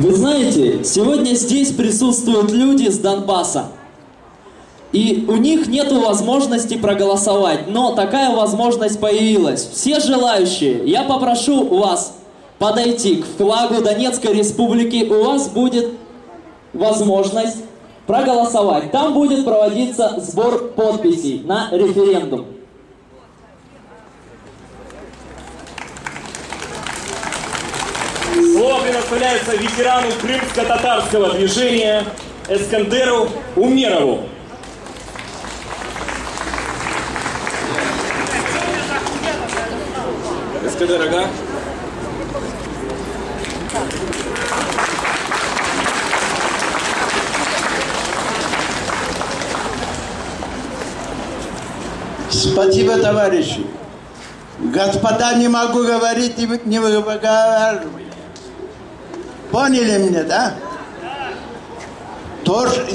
Вы знаете, сегодня здесь присутствуют люди с Донбасса. И у них нет возможности проголосовать, но такая возможность появилась. Все желающие, я попрошу вас подойти к флагу Донецкой Республики. У вас будет возможность проголосовать. Там будет проводиться сбор подписей на референдум. Слово предоставляется ветерану крымско-татарского движения Эскандеру Умерову. Эскандер, ага. Спасибо, товарищи. Господа, не могу говорить и не выговаривать. Поняли меня, да?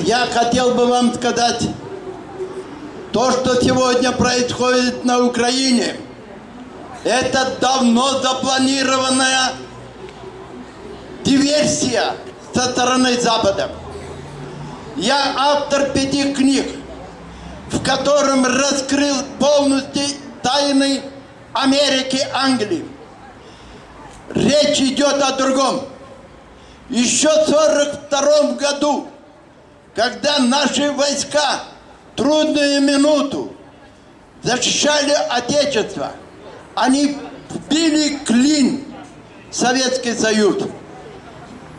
Я хотел бы вам сказать, то, что сегодня происходит на Украине, это давно запланированная диверсия со стороны Запада. Я автор 5 книг, в котором раскрыл полностью тайны Америки, Англии. Речь идет о другом. Еще в 1942 году, когда наши войска в трудную минуту защищали Отечество, они вбили клин в Советский Союз,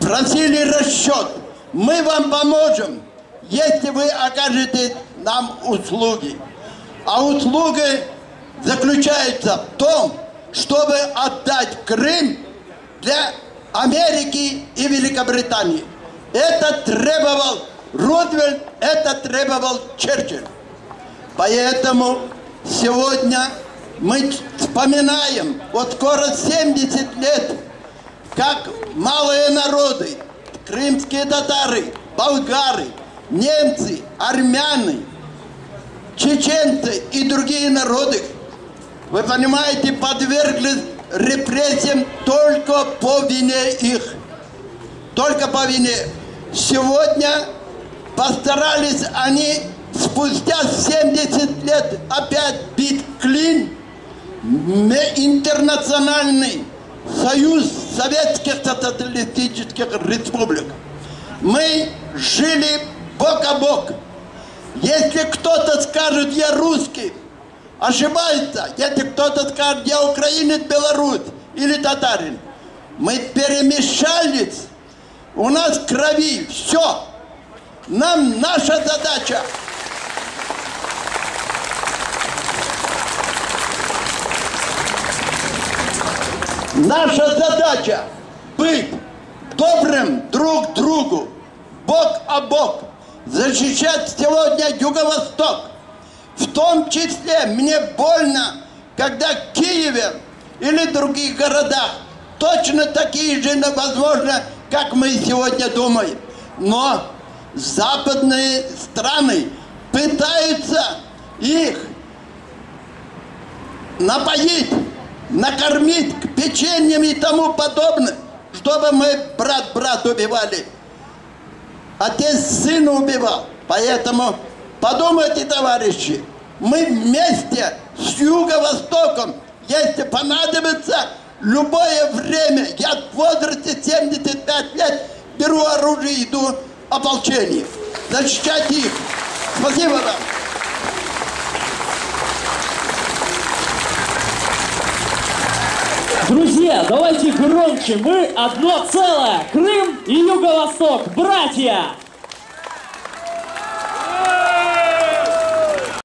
просили расчет. Мы вам поможем, если вы окажете нам услуги. А услуги заключаются в том, чтобы отдать Крым для Америки и Великобритании. Это требовал Рузвельт, это требовал Черчилль. Поэтому сегодня мы вспоминаем, вот скоро 70 лет, как малые народы, крымские татары, болгары, немцы, армяне, чеченцы и другие народы, вы понимаете, подверглись репрессиям только по вине их. Только по вине. Сегодня постарались они спустя 70 лет опять бить клин интернациональный союз советских социалистических республик. Мы жили бок о бок. Если кто-то скажет, я русский, ошибается. Если кто-то скажет, я украинец, белорус или татарин. Мы перемешались, у нас в крови все. Нам наша задача быть добрым друг другу, бок о бок, защищать сегодня Юго-Восток. В том числе мне больно, когда в Киеве или других городах точно такие же, возможно, как мы сегодня думаем. Но западные страны пытаются их напоить, накормить печеньем и тому подобное, чтобы мы брат брата убивали. Отец сына убивал. Поэтому подумайте, товарищи, мы вместе с Юго-Востоком, если понадобится, любое время, я в возрасте 75 лет беру оружие и иду в ополчение. Защищать их. Спасибо вам. Друзья, давайте громче. Мы одно целое. Крым и Юго-Восток. Братья!